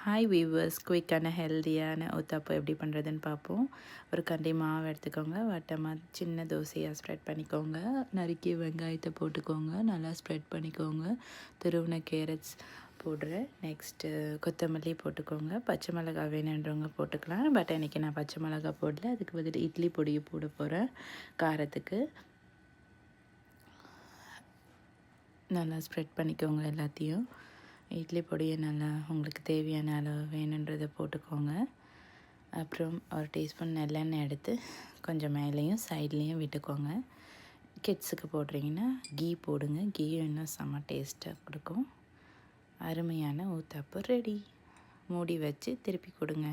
Hi viewers, குயிக்கான ஹெல்த்தியான ஊத்தாப்பம் எப்படி பண்ணுறதுன்னு பார்ப்போம். ஒரு கண்டி மாவு எடுத்துக்கோங்க, வட்டமாக சின்ன தோசையாக ஸ்ப்ரெட் பண்ணிக்கோங்க. நறுக்கிய வெங்காயத்தை போட்டுக்கோங்க, நல்லா ஸ்ப்ரெட் பண்ணிக்கோங்க. துருவின கேரட்ஸ் போடுறேன். நெக்ஸ்ட்டு கொத்தமல்லி போட்டுக்கோங்க. பச்சை மிளகாய் வேணுன்றவங்க போட்டுக்கலாம், பட் இன்றைக்கி நான் பச்சை மிளகாய் போடல, அதுக்கு பதில் இட்லி பொடியை போட போகிறேன் காரத்துக்கு. நல்லா ஸ்ப்ரெட் பண்ணிக்கோங்க எல்லாத்தையும். இட்லி பொடியை நல்லா உங்களுக்கு தேவையான அளவு வேணுன்றதை போட்டுக்கோங்க. அப்புறம் ஒரு டீஸ்பூன் நல்லெண்ணெய் எடுத்து கொஞ்சம் மேலேயும் சைட்லேயும் விட்டுக்கோங்க. கிட்ஸுக்கு போடுறீங்கன்னா கீ போடுங்க, கீயும் இன்னும் செம்ம டேஸ்ட்டாக கொடுக்கும். அருமையான ஊத்தாப்பம் ரெடி. மூடி வச்சு திருப்பி கொடுங்க.